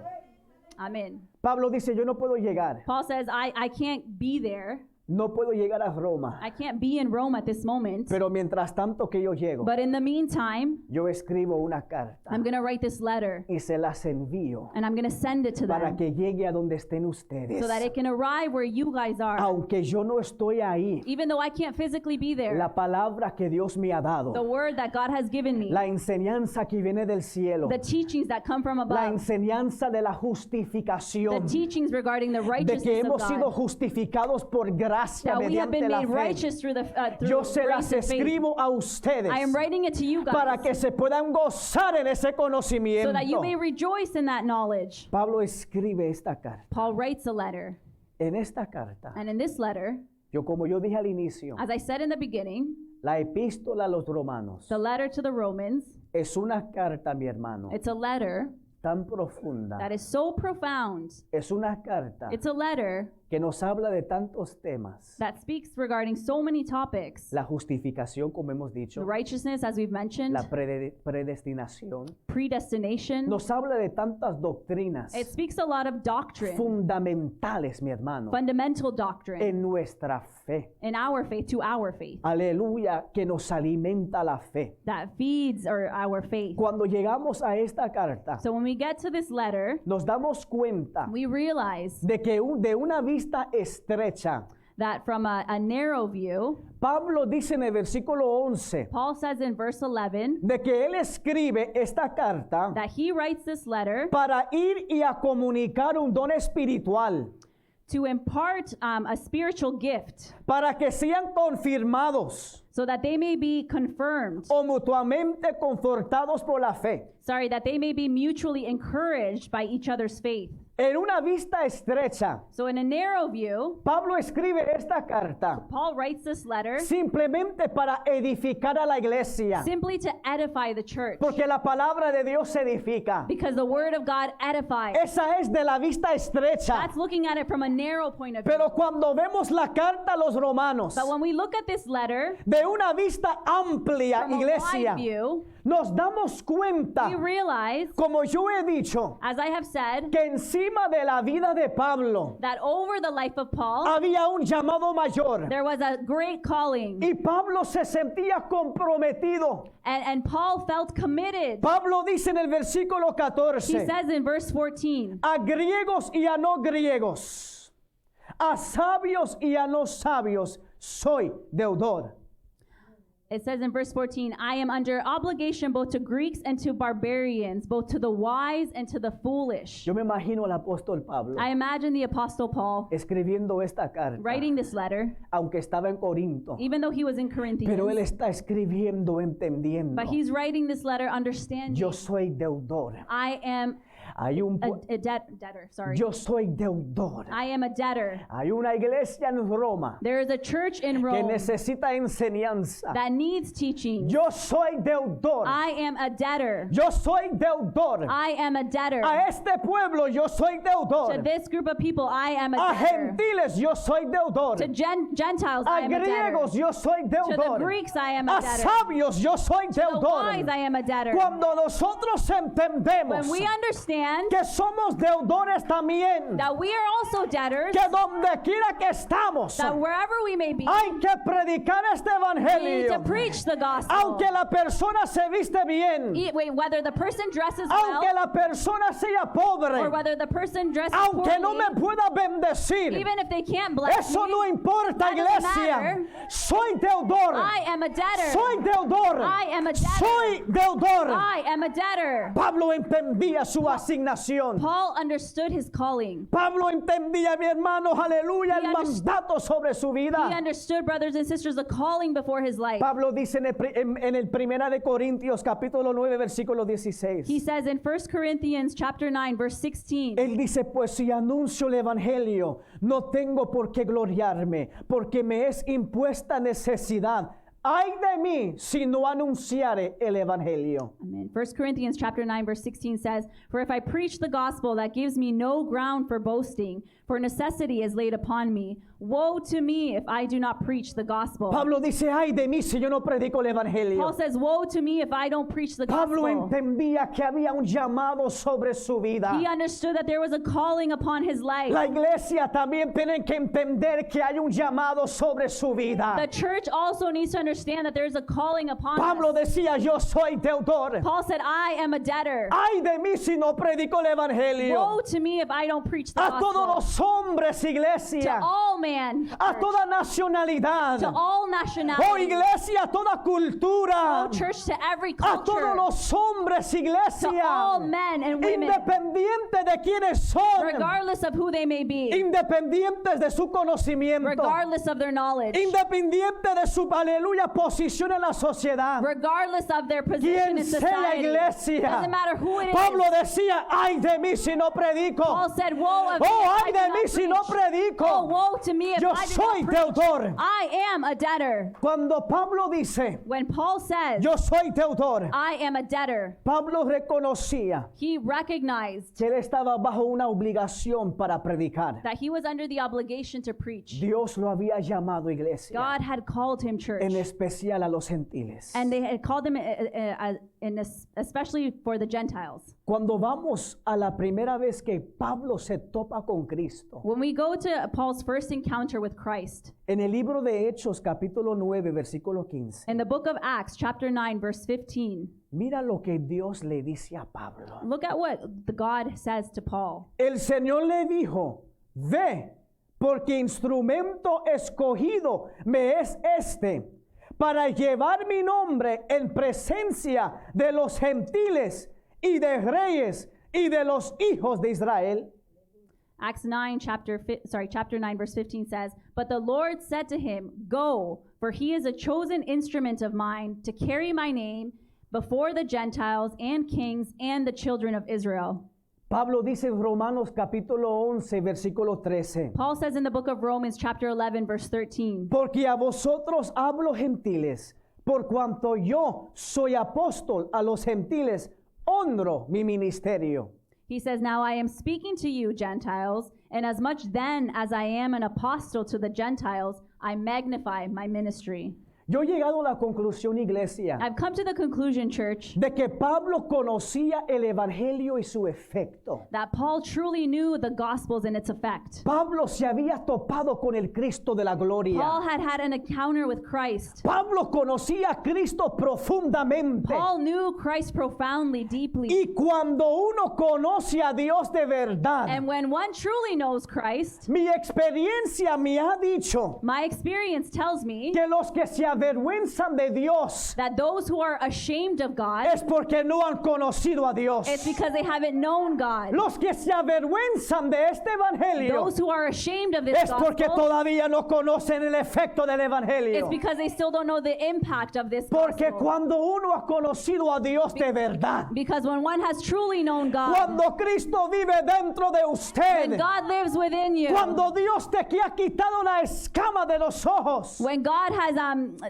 Amen. Pablo dice, yo no puedo llegar. Paul says, I can't be there. No puedo llegar a Roma. I can't be in Rome at this moment. Pero mientras tanto que yo llego, But in the meantime, yo escribo una carta I'm going to write this letter y se las envío and I'm going to send it to para them que llegue a donde estén ustedes. so that it can arrive where you guys are. Aunque yo no estoy ahí, Even though I can't physically be there, la palabra que Dios me ha dado, the word that God has given me, la enseñanza que viene del cielo, the teachings that come from la above, enseñanza de la the justificación, teachings regarding the de que righteousness of hemos sido God, justificados por gracia that we have mediante been la made fe. righteous through Yo se las grace and faith. escribo a ustedes I am writing it to you para guys que se puedan gozar en ese so conocimiento. that you may rejoice in that knowledge. Pablo escribe esta carta. Paul writes a letter, En esta carta, and in this letter, como yo dije al inicio, as I said in the beginning, la epístola a los romanos the letter to the Romans, es una carta, mi hermano, it's a letter tan profunda. that is so profound. Es una carta It's a letter que nos habla de tantos temas. that speaks regarding so many topics. La justificación, como hemos The dicho, righteousness, as we've mentioned, la predestinación. predestination. Nos habla de tantas doctrinas It speaks a lot of doctrine, fundamentales, mi hermano, fundamental doctrine en nuestra fe. in our faith, to our faith, Aleluya, que nos alimenta la fe. that feeds our faith. Cuando llegamos a esta carta, So when we get to this letter, nos damos cuenta we realize de que de una vista estrecha that from a narrow view, Pablo dice en el versículo 11 Paul says in verse 11 de que él escribe esta carta that he writes this letter para ir y a comunicar un don espiritual, to impart a spiritual gift para que sean confirmados so that they may be confirmed. o mutuamente confortados por la fe. That they may be mutually encouraged by each other's faith. En una vista estrecha, So in a narrow view, Pablo escribe esta carta Paul writes this letter simplemente para edificar a la iglesia, simply to edify the church, porque la palabra de Dios se edifica. because the word of God edifies. Esa es de la vista estrecha. That's looking at it from a narrow point of view. Pero cuando vemos la carta a los romanos, But when we look at this letter de una vista amplia, from a iglesia, wide view, nos damos cuenta, we realize, como yo he dicho, as I have said, que encima de la vida de Pablo that over the life of Paul, había un llamado mayor. there was a great calling. Y Pablo se sentía comprometido. And Paul felt committed. Pablo dice en el versículo He 14, says in verse 14, a griegos y a no griegos, a sabios y a no sabios, soy deudor. it says in verse 14, I am under obligation both to Greeks and to barbarians, both to the wise and to the foolish. Yo me imagino al apóstol Pablo I imagine the Apostle Paul escribiendo esta carta, writing this letter, aunque estaba en Corinto, even though he was in pero él Corinthians, está escribiendo entendiendo. but he's writing this letter understanding, Yo soy deudor. I am Hay un a debtor, sorry. yo soy deudor. I am a debtor. Hay una iglesia en Roma There is a church in que Rome necesita enseñanza. that needs teaching. Yo soy deudor. I am a debtor. Yo soy deudor. I am a debtor. A este pueblo yo soy To deudor. this group of people, I am a A debtor. gentiles yo soy deudor. To Gentiles, I A am a debtor. griegos yo soy To the deudor. Greeks, I am a A debtor. sabios yo soy To the wise, deudor. I am a debtor. Cuando nosotros entendemos When we understand que somos deudores también, that we are also debtors, que donde quiera que estamos, that wherever we may be, hay que predicar este we need to evangelio. preach the gospel. Aunque la persona se viste bien, Whether the person dresses well aunque la persona sea pobre, or whether the person dresses aunque no me poorly, pueda bendecir, even if they can't bless eso me, no importa, that doesn't iglesia. matter. Soy deudor. I am a debtor. Soy deudor. I am a debtor. Soy deudor. I am a debtor. Pablo entendía su asignación. Paul understood his calling. Pablo entendía, mi hermano, aleluya, He el mandato sobre su He vida. understood, brothers and sisters, the calling before his life. Pablo dice en el Primera de Corintios capítulo 9 versículo 16. He says in 1 Corinthians chapter 9 verse 16, Él dice, pues si anuncio el evangelio, no tengo por qué gloriarme, porque me es impuesta necesidad. Ay de mí si no anunciare el evangelio. Amen. 1 Corinthians chapter 9 verse 16 says, for if I preach the gospel, that gives me no ground for boasting, for necessity is laid upon me. Woe to me if I do not preach the gospel. Pablo dice, ay de mí si yo no predico el Paul evangelio. says, woe to me if I don't preach the Pablo gospel. entendía que había un llamado sobre su vida. He understood that there was a calling upon his life. La iglesia también tiene que entender que hay un llamado sobre su vida. The church also needs to understand that there's a calling upon Pablo us. decía, yo soy deudor. Paul said, I am a debtor. Ay de mí si no predico el evangelio. Woe to me if I don't preach the A todos gospel. los hombres, To iglesia. all man, A church. toda nacionalidad. To all Oh, nationalities. iglesia, a toda cultura. Oh, church, to every A todos culture. los hombres, To iglesia. all men and women, Independiente de quiénes son. regardless of who they may be, Independientes de su conocimiento. regardless of their knowledge, Independiente de su, aleluya, posición en la sociedad. regardless of their position Quien in sea la society. iglesia. Doesn't matter who it Pablo is. decía, ay de mí si no predico. Paul said, woe of me Oh, if ay I do de not mí si no preach. predico. Oh, woe to me if Yo I do soy not preach. deudor. I am a debtor. Cuando Pablo dice, When Paul says, yo soy deudor, I am a debtor, Pablo reconocía he recognized que él estaba bajo una obligación para predicar. that he was under the obligation to preach. Dios lo había llamado, iglesia, God had called him church, en especial a los gentiles. and they had called him especially for the Gentiles. Cuando vamos a la primera vez que Pablo se topa con Cristo, When we go to Paul's first encounter with Christ, en el libro de Hechos capítulo 9 versículo 15, in the book of Acts, chapter 9, verse 15, mira lo que Dios le dice a Pablo. look at what the God says to Paul. El Señor le dijo, ve, porque instrumento escogido me es este, para llevar mi nombre en presencia de los gentiles y de reyes y de los hijos de Israel. Acts 9, chapter 9, verse 15 says, "But the Lord said to him, Go, for he is a chosen instrument of mine to carry my name before the Gentiles and kings and the children of Israel." Pablo dice en Romanos capítulo 11, versículo 13. Paul says in the book of Romans, chapter 11, verse 13, Porque a vosotros hablo gentiles, por cuanto yo soy apóstol a los gentiles, honro mi ministerio. he says, "Now I am speaking to you, Gentiles, and as much then as I am an apostle to the Gentiles, I magnify my ministry." Yo he llegado a la conclusión, iglesia, I've come to the conclusion, church, de que Pablo conocía el evangelio y su efecto. that Paul truly knew the Gospels and its effect. Pablo se había topado con el Cristo de la gloria. Paul had had an encounter with Christ. Pablo conocía a Cristo profundamente. Paul knew Christ profoundly, deeply. Y cuando uno conoce a Dios de verdad, And when one truly knows Christ, mi experiencia me ha dicho my experience tells me que los que se avergüenzan de Dios that those who are ashamed of God, es porque no han conocido a Dios. it's because they haven't known God. Los que se avergüenzan de este evangelio Those who are ashamed of this es porque gospel, todavía no conocen el efecto del evangelio. it's because they still don't know the impact of this Porque gospel. cuando uno ha conocido a Dios de verdad, Because when one has truly known God, cuando Cristo vive dentro de usted, when God lives within you, cuando Dios te ha quitado la escama de los ojos, when God has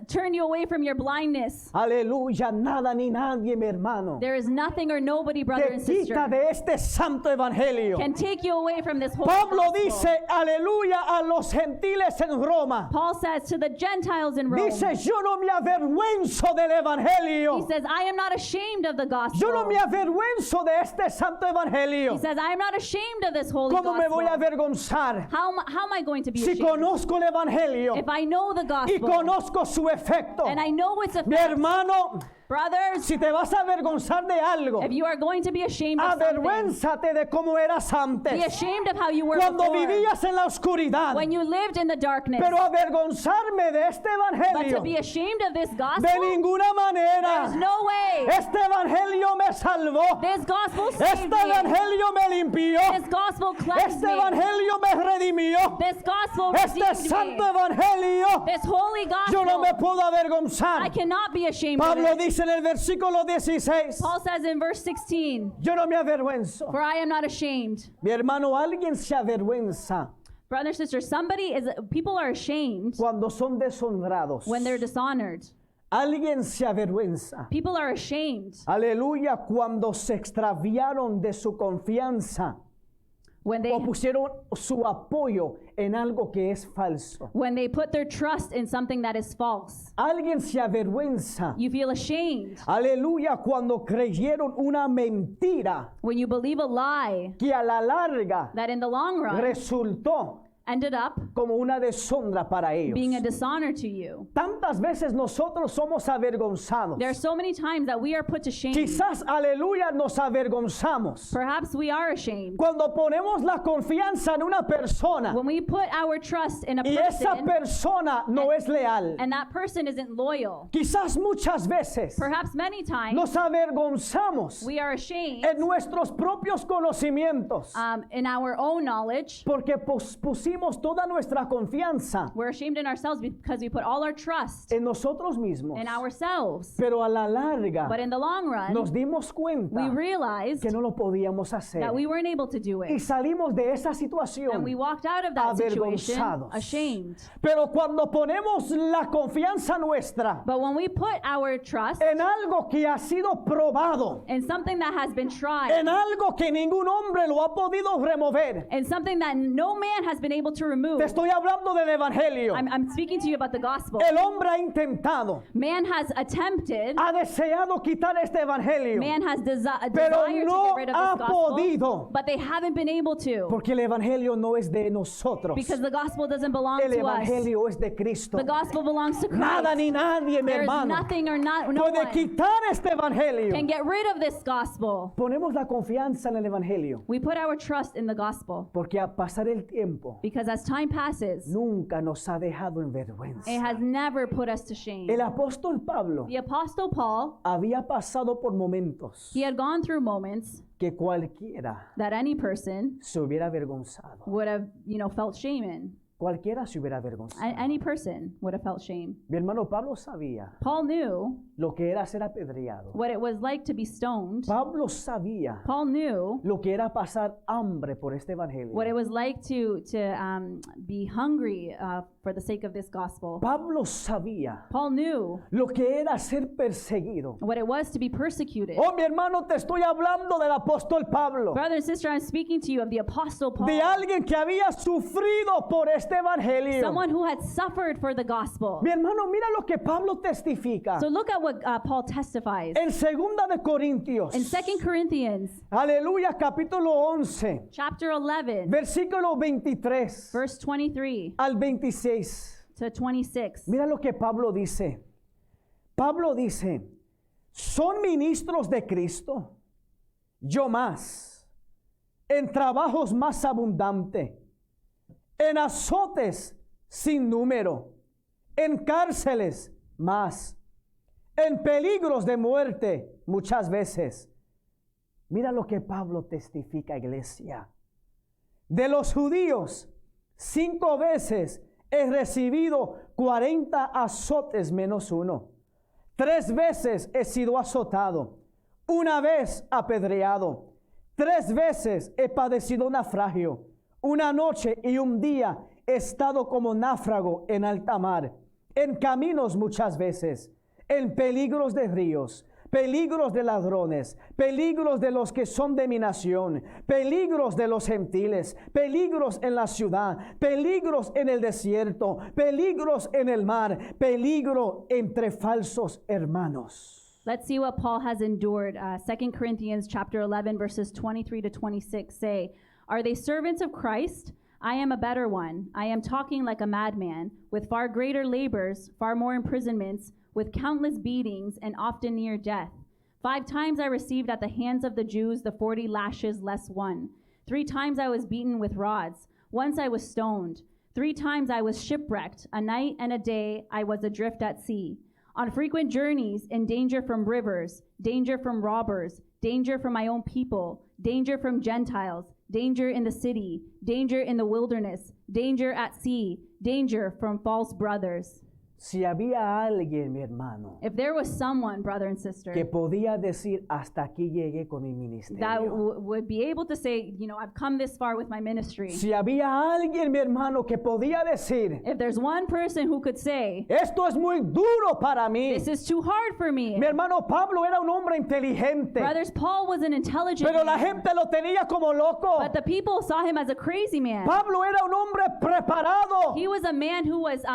turned you away from your blindness, aleluya, nada ni nadie, mi hermano, there is nothing or nobody, brother te and sister, quita de este santo evangelio. can take you away from this holy Pablo gospel. dice, aleluya, a los gentiles en Roma. Paul says to the Gentiles in Rome, Dice, yo no me avergüenzo del he evangelio. says, I am not ashamed of the gospel. Yo no me avergüenzo de este santo evangelio. He says, I am not ashamed of this holy ¿Cómo me voy a gospel. avergonzar How am I going to be si ashamed? conozco el evangelio If I know the y gospel conozco su efecto? and I know its Mi effect, hermano, brothers, si te vas a avergonzar de algo, if you are going to be ashamed of something, avergüénzate de cómo eras be antes, ashamed of how you were cuando before, vivías en la oscuridad. when you lived in the darkness. Pero avergonzarme de este But to evangelio, be ashamed of this gospel, de ninguna manera. there's no way. Este evangelio me salvó. This gospel Este saved me. evangelio me limpió. This gospel cleansed Este me. evangelio me redimió. This gospel Este redeemed santo me. evangelio, This holy yo no me gospel, puedo avergonzar. I cannot be ashamed of Pablo it. dice en el versículo 16, Paul says in verse 16, yo no me avergüenzo. "For I am not ashamed." Mi hermano, alguien se avergüenza Brother, sister, people are ashamed cuando son deshonrados. when they're dishonored. Alguien se avergüenza. People are ashamed Aleluya, cuando se extraviaron de su confianza when they o pusieron su apoyo en algo que es falso. put their trust in something that is false. Alguien se avergüenza. You feel ashamed Aleluya, cuando creyeron una mentira when you believe a lie que a la larga that in the long run resultó ended up como una deshonra para ellos. being a dishonor to you. Tantas veces nosotros somos avergonzados. There are so many times that we are put to shame. Quizás, aleluya, nos avergonzamos Perhaps we are ashamed cuando ponemos la confianza en una persona when we put our trust in a y esa person persona no es leal. and that person isn't loyal. Quizás muchas veces Perhaps many times nos avergonzamos we are ashamed en nuestros propios conocimientos in our own knowledge. porque pusimos toda nuestra confianza We're ashamed in ourselves because we put all our trust en nosotros mismos. in ourselves. Pero a la larga But in the long nos run, dimos cuenta we realized que no lo podíamos hacer that we weren't able to do y it. salimos de esa And situación we walked out of that situation avergonzados. ashamed. Pero cuando ponemos la confianza nuestra But when we put our trust en algo que ha sido probado, in something that has been tried, en algo que ningún hombre lo ha podido remover, and something that no man has been able to remove, te estoy hablando del evangelio. I'm speaking to you about the gospel. El hombre ha intentado, Man has attempted, ha deseado quitar este evangelio, man has pero desired to no get rid of ha this gospel, podido, but they haven't been able to porque el evangelio no es de nosotros. because the gospel doesn't belong El to us. evangelio es de Cristo. The gospel belongs to Nada Christ. ni nadie, mi There is hermano, nothing or no puede one quitar este evangelio. can get rid of this gospel. Ponemos la confianza en el evangelio We put our trust in the gospel porque a pasar el tiempo because Because as time passes, nunca nos ha dejado en vergüenza. it has never put us to shame. El apóstol Pablo The Apostle Paul, había pasado por momentos he had gone through moments que cualquiera that any person se hubiera avergonzado. would have, felt shame in. Cualquiera se hubiera avergonzado. Any person would have felt shame. Mi hermano Pablo sabía Paul knew lo que era ser apedreado. what it was like to be stoned. Pablo sabía Paul knew lo que era pasar hambre por este evangelio. what it was like to be hungry for the sake of this gospel. Pablo sabía Paul knew lo que era ser perseguido. what it was to be persecuted. Oh, mi hermano, te estoy hablando del apóstol Pablo, Brother and sister, I'm speaking to you of the Apostle Paul, de alguien que había sufrido por este evangelio. someone who had suffered for the gospel. Mi hermano, mira lo que Pablo testifica. So look at what Paul testifies. En 2 de Corintios, In 2 Corinthians aleluya, capítulo 11, chapter 11, versículo 23 verse 23 al 26. to 26. Mira lo que Pablo dice. Pablo dice, ¿son ministros de Cristo? Yo más, en trabajos más abundantes, en azotes sin número, en cárceles más, en peligros de muerte muchas veces. Mira lo que Pablo testifica, iglesia. De los judíos, 5 veces he recibido 40 azotes menos uno. 3 veces he sido azotado. 1 vez apedreado. 3 veces he padecido naufragio. 1 noche y 1 día he estado como náufrago en alta mar. En caminos muchas veces. En peligros de ríos. Peligros de ladrones, peligros de los que son de mi nación, peligros de los gentiles, peligros en la ciudad, peligros en el desierto, peligros en el mar, peligro entre falsos hermanos. Let's see what Paul has endured. 2 Corinthians chapter 11 verses 23 to 26 say, "Are they servants of Christ? I am a better one. I am talking like a madman, with far greater labors, far more imprisonments, with countless beatings, and often near death. 5 times I received at the hands of the Jews the 40 lashes less 1. 3 times I was beaten with rods. Once I was stoned. 3 times I was shipwrecked. A night and a day I was adrift at sea. On frequent journeys, in danger from rivers, danger from robbers, danger from my own people, danger from Gentiles, danger in the city, danger in the wilderness, danger at sea, danger from false brothers." Si había alguien, mi hermano, If there was someone, brother and sister, que podía decir, hasta aquí llegué con mi that ministerio. would be able to say, I've come this far with my ministry. Si había alguien, mi hermano, que podía decir, If there's one person who could say, esto es muy duro para mí. "This is too hard for me." Mi hermano Pablo era un hombre inteligente, Brothers, Paul was an intelligent pero la man, gente lo tenía como loco. but the people saw him as a crazy man. Pablo era un hombre preparado, He was a man who was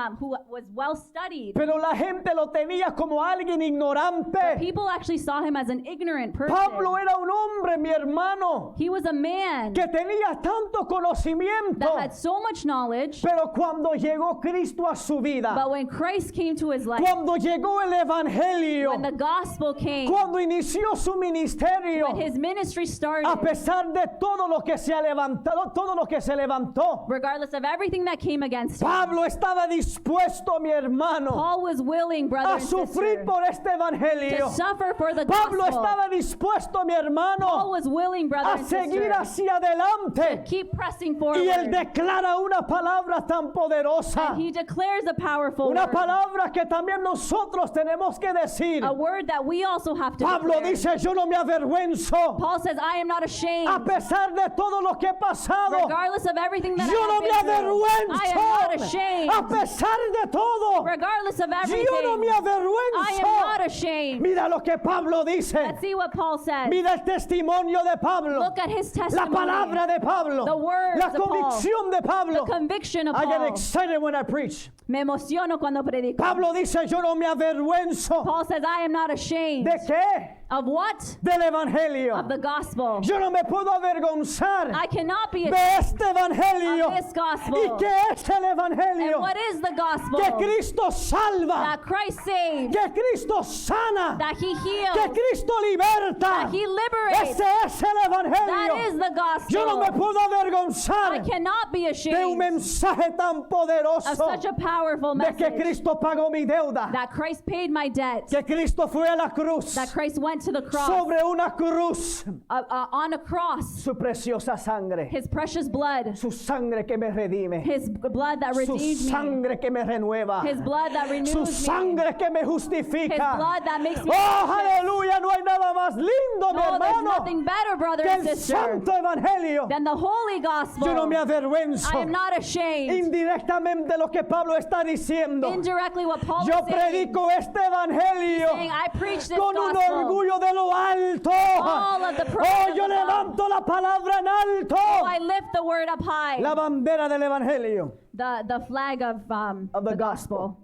well studied. pero la gente lo tenía como alguien ignorante. People actually saw him as an ignorant person. Pablo era un hombre, mi hermano, He was a man que tenía tanto conocimiento, that had so much knowledge, pero cuando llegó Cristo a su vida, but when Christ came to his life, cuando llegó el evangelio, when the gospel came, cuando inició su ministerio, when his ministry a started, pesar de todo lo que se ha levantado, todo lo que se levantó, regardless of everything that came against him, Pablo estaba dispuesto, mi hermano, Paul was willing, brother a and sufrir sister, por este evangelio. to suffer for the Pablo gospel. estaba dispuesto, mi Paul hermano, was willing, brother a and seguir sister, hacia adelante. keep pressing Y él forward. declara una palabra tan poderosa, He declares a powerful una word, palabra que también nosotros tenemos que decir. a word that we also have to Pablo declare. dice, yo no me avergüenzo, Paul says, "I am not ashamed, a pesar de todo lo que he pasado. regardless of everything that Yo no me I have been through. I am not avergüenzo, ashamed, a pesar de todo. regardless of Yo everything. no me I am not avergüenzo. ashamed." Mira lo que Pablo dice. Let's see what Paul says. Mira el testimonio de Pablo, Look at his la testimony, palabra de Pablo, the words la of Paul, convicción de Pablo. the conviction of I get Paul. excited when I preach. Me emociono cuando predico. Pablo dice, yo no me avergüenzo. Paul says, "I am not ashamed." ¿De qué? Of what? Del evangelio. Of the gospel. Yo no me puedo avergonzar I cannot be de ashamed este evangelio. of this gospel. ¿Y qué es el evangelio? And what is the gospel? Que Cristo salva, That Christ saves, que Cristo sana, that He heals, que Cristo liberta. that He liberates. Ese es el That evangelio. is the gospel. Yo no me puedo avergonzar I cannot be de un ashamed mensaje tan of poderoso such a powerful de que message. Cristo pagó mi deuda, That Christ paid my debt. que Cristo fue a la cruz, That Christ went to the cross, sobre una cruz, on a cross. su preciosa sangre, His precious blood. su sangre que me redime, His blood that su redeemed me. sangre que me renueva, His blood that renews su me. sangre que me His justifica. blood that makes me Oh, righteous. aleluya, no hay nada más lindo, mi No, there's hermano, nothing better, brother que and el sister, santo evangelio. than the holy gospel. Yo no me avergüenzo. I am not ashamed. Indirectamente lo que Pablo está diciendo. Indirectly what Paul Yo is saying, predico este evangelio saying, I preach this con un gospel. orgullo de lo alto. All of the praise Oh, of yo the levanto la palabra en alto. Oh, I lift the word up high. La bandera del evangelio. The flag of the gospel.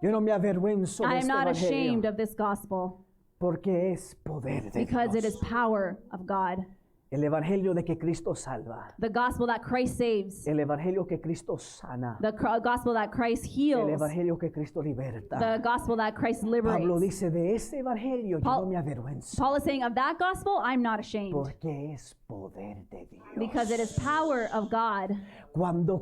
Yo no me avergüenzo de I am este not ashamed evangelio of this gospel porque es poder de because it is Dios. power of God. El evangelio de que Cristo salva. The gospel that Christ saves. El evangelio que Cristo sana. The gospel that Christ El heals. evangelio que Cristo liberta. The gospel that Christ Pablo liberates. dice, de ese evangelio yo Paul- no me avergüenzo Paul is saying, of that gospel, I'm not ashamed porque es poder de Dios. because it is power of God. Cuando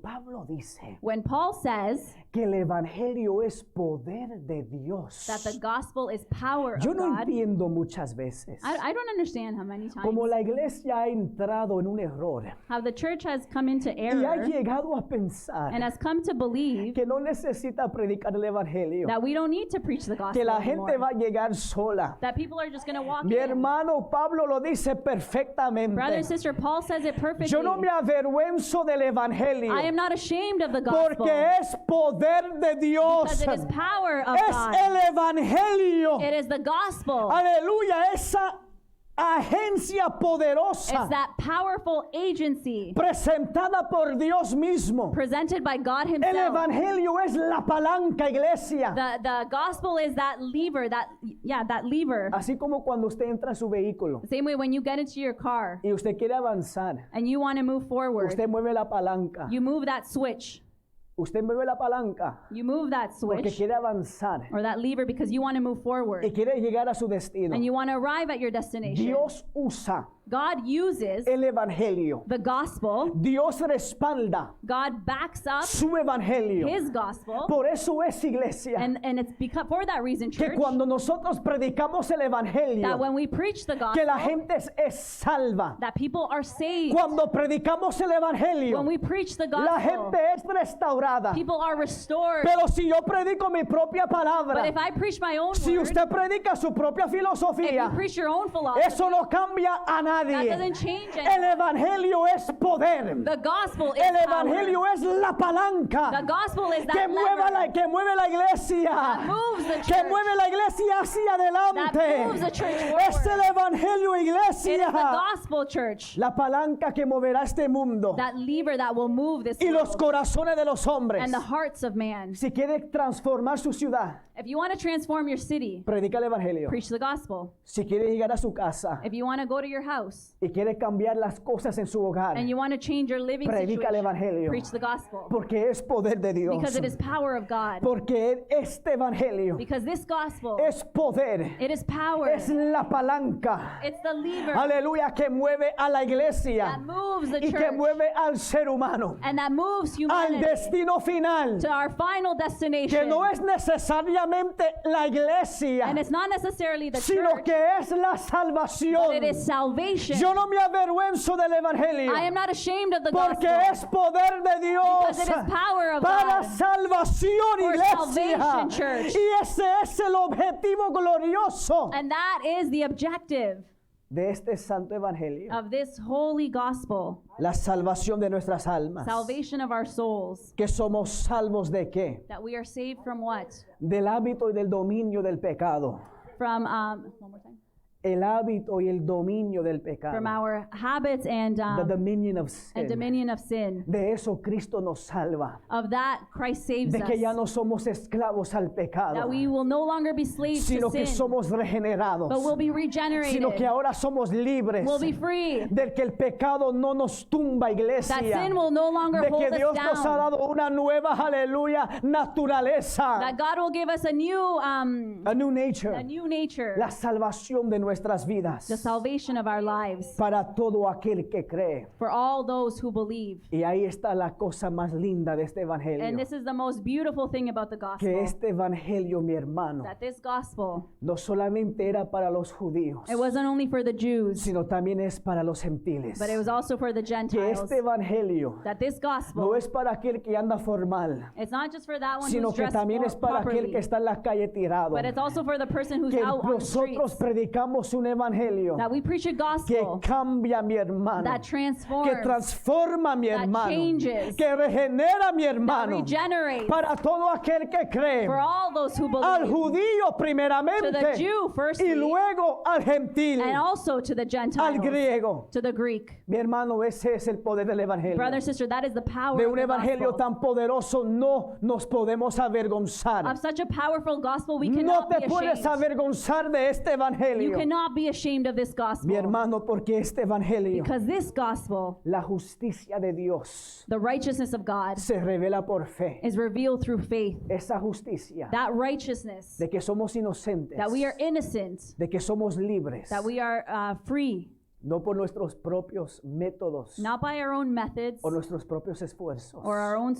Pablo dice When Paul says que el evangelio es poder de Dios, that the gospel is power yo of no God, entiendo muchas veces I don't understand how many como times la iglesia ha entrado en un error how the church has come into y ha error llegado a pensar and has come to believe que no necesita predicar el evangelio, that we don't need to preach the gospel que la gente anymore. va a llegar sola. That people are just going to walk Mi in. hermano Pablo lo dice Brother perfectamente. and sister, Paul says it perfectly. Yo no me avergüenzo del evangelio I am not ashamed of the gospel porque es poder de Dios. because it is power of Es God. el evangelio. It is the gospel. Aleluya, esa agencia poderosa It's that powerful agency presentada por Dios mismo. presented by God El himself. evangelio es la palanca, iglesia. The gospel is that lever, that lever. Así como cuando usted entra en su vehículo The same way when you get into your car y usted quiere avanzar, and you want to move forward, usted mueve la palanca. you move that switch. Usted mueve la palanca You move that porque switch quiere avanzar or that lever because you want to move y forward quiere llegar a su destino. and you want to arrive at your destination. Dios usa God uses el evangelio. the gospel. Dios respalda God backs up su evangelio. his gospel. Por eso es, iglesia, And it's because for that reason, que church, cuando nosotros predicamos el that evangelio, when we preach the que la gospel, gente es salva. that people are saved. Cuando predicamos el evangelio, When we preach the la gospel, gente es restaurada. people are restored. Pero si yo predico mi propia palabra, But if I preach my own si word, usted predica su propia if you filosofía, preach your own philosophy, eso no cambia a that nadie. doesn't change El it. evangelio es poder. The gospel is El power. evangelio es la The palanca gospel is que that lever que mueve la iglesia, that moves the que church. mueve la iglesia hacia That adelante. moves the church Es el forward. evangelio, It is the iglesia. gospel, church. La palanca que moverá este mundo That lever that will move this y los world corazones de los hombres. and the hearts of man. Si quiere transformar su ciudad, If you want to transform your city, predica el evangelio. preach the gospel. Si quiere llegar a su casa If you want to go to your house y quiere cambiar las cosas en su hogar, and you want to change your living predica el situation, evangelio. preach the gospel. Porque es poder de Dios. Because it is power of God. Porque este evangelio Because this gospel, es poder, it is power. es la palanca. It's the lever Aleluya, que mueve a la iglesia that moves the y que church mueve al ser humano and that moves al humanity destino final, to our final que destination. no es necesariamente la iglesia, And it's not necessarily the sino church, que es la salvación. but it is salvation. Yo no me avergüenzo del evangelio I am not ashamed of the porque gospel es poder de Dios because it is power of para God. salvación, For iglesia. salvation, church. Y ese es el objetivo glorioso And that is the objective de este santo evangelio. of this holy gospel, La salvación de nuestras almas. salvation of our souls. Que somos salvos de qué? That we are saved from what? Del hábito y del dominio del pecado. From, one more time. el hábito y el dominio del pecado, from our habits and the dominion of sin. dominion of sin. De eso Cristo nos salva, Of that, Christ saves de que us. ya no somos esclavos al That pecado, we will no longer be slaves sino to que sin, somos regenerados, but we'll be regenerated. sino que ahora somos libres, We'll be free. del que el pecado no nos tumba, iglesia, That sin will no longer de que hold us Dios nos ha down. dado una nueva, aleluya, naturaleza, That God will give us a new nature, la salvación de nuestras vidas the salvation of our lives, para todo aquel que cree. for all those who believe. Y ahí está la cosa más linda de este And evangelio, this is the most beautiful thing about the que gospel, este evangelio, mi hermano, that this gospel, no solamente era para los judíos, it wasn't only for the Jews, sino también es para los gentiles. but it was also for the Que Gentiles. este evangelio That this no gospel, es para aquel que anda formal, it's not just for that one sino who's que dressed también es para aquel properly, que está en la calle tirado. but it's also for the person who's Que out on the nosotros streets. predicamos un evangelio That we preach a que gospel cambia a mi hermano, that que transforms, transforma a mi that hermano, changes, que regenera a mi that hermano, regenerates, para todo aquel que cree, for all those who al believe, judío to primeramente the Jew y firstly, luego al gentil, and also to the al Gentiles, griego. to the Greek. Mi hermano, ese es el poder del evangelio. Brother, sister, that is the power De of un the evangelio gospel. tan poderoso no nos podemos avergonzar. Of such a powerful gospel, we No cannot te be puedes ashamed. avergonzar de este You evangelio, cannot be ashamed of this mi gospel, hermano, porque este evangelio, because this gospel, la justicia de Dios, the righteousness of God, se revela por fe. is revealed through faith. Esa justicia That righteousness, de que somos inocentes, that we are innocent, de que somos libres, that we are free, no por nuestros propios métodos not by our own methods o nuestros propios esfuerzos, or our own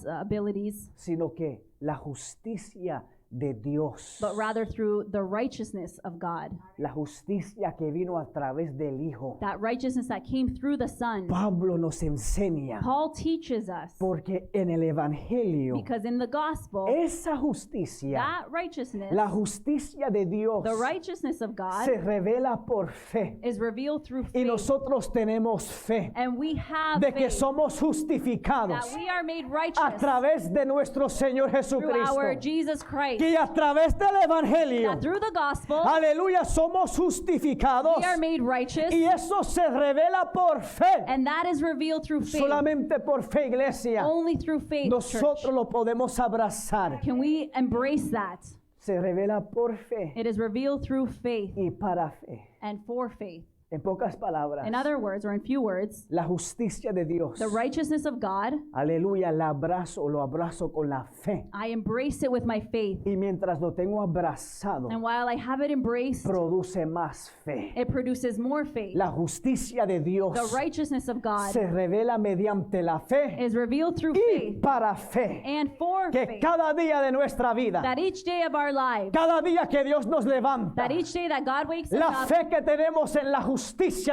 abilities, sino que la justicia de Dios, but rather through the righteousness of God. la justicia que vino a través del Hijo. That righteousness that came through the Son. Pablo nos enseña, Paul teaches us, porque en el evangelio because in the gospel, esa justicia, that righteousness, la justicia de Dios, the righteousness of God, se revela por fe, is revealed through y faith. nosotros tenemos fe And we have de que faith somos justificados that we are made a righteous través de nuestro Señor through our Jesucristo, Jesus Christ. que a través del evangelio, That through the gospel, aleluya, somos justificados, we are made righteous, y eso se revela por fe, and that is revealed through faith. solamente por fe, iglesia. Only through faith, church. Nosotros lo podemos abrazar. Can we embrace that? Se revela por fe It is revealed through faith y para fe. and for faith. En pocas palabras, In other words, or in few words, la justicia de Dios, the righteousness of God, aleluya, la abrazo, lo abrazo con la fe. I embrace it with my faith. Y mientras lo tengo abrazado, And while I have it embraced, produce más fe. it produces more faith. La justicia de Dios The righteousness of God se revela mediante la fe is revealed through y faith para fe. and for Que faith. cada día de nuestra vida, That each day of our lives, cada día que Dios nos levanta, that each day that God wakes us la up, fe que tenemos en la justicia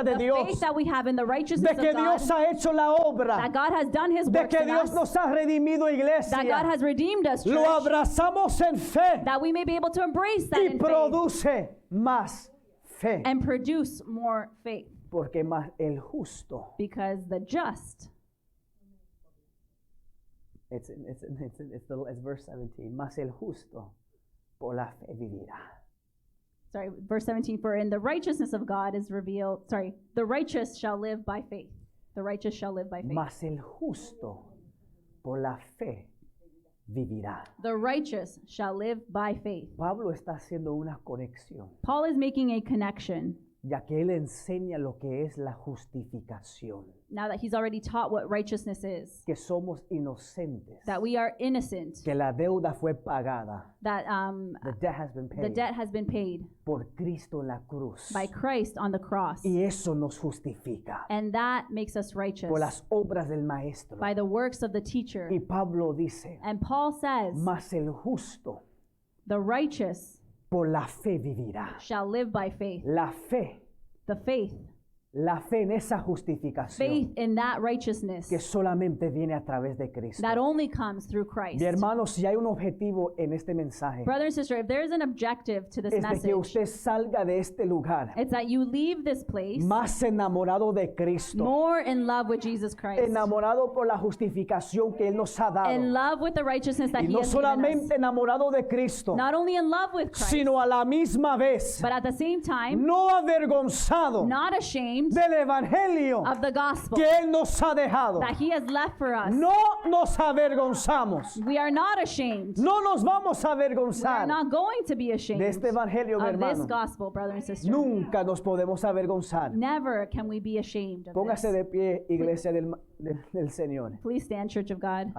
de the Dios, faith that we have in the righteousness de que of God, Dios ha hecho la obra, that God has done His de works que in Dios us, nos ha redimido, iglesia, that God has redeemed us, lo church, abrazamos en fe that we may be able to embrace that y in faith produce más fe, and produce more faith, porque más el justo, because the just, it's verse 17, más el justo por la fe vivirá. verse 17, for in the righteousness of God is revealed, the righteous shall live by faith. The righteous shall live by faith. Más el justo por la fe vivirá. The righteous shall live by faith. Pablo está haciendo una conexión, Paul is making a connection ya que él enseña lo que es la justificación, now that he's already taught what righteousness is, que somos inocentes, that we are innocent, que la deuda fue pagada, that the debt has been the paid debt has been paid por Cristo en la cruz, by Christ on the cross. y eso nos justifica And that makes us righteous por las obras del maestro. by the works of the teacher. Y Pablo dice, And Paul says, más el justo the righteous por la fe vivirá. shall live by faith. La fe, The faith, la fe en esa justificación faith in that righteousness que solamente viene a través de Cristo. that only comes through Christ. Mi hermano, si hay un objetivo en este mensaje, Brother and sister, if there is an objective to this es de message, que usted salga de este lugar it's that you leave this place más enamorado de Cristo, more in love with Jesus Christ, enamorado por la justificación que Él nos ha in dado, love with the righteousness that y He no has given us. solamente enamorado de Cristo, Not only in love with Christ, sino a la misma vez but at the same time, no avergonzado not ashamed del Evangelio of the gospel que Él nos ha dejado. that He has left for us. No nos avergonzamos, We are not ashamed. no nos vamos a We are avergonzar not going to be ashamed de este Evangelio, mi of this hermano. gospel, brother and sister. Nunca nos podemos avergonzar. Never can we be ashamed of Póngase this. de pie, iglesia del Señor. Please stand, Church of God.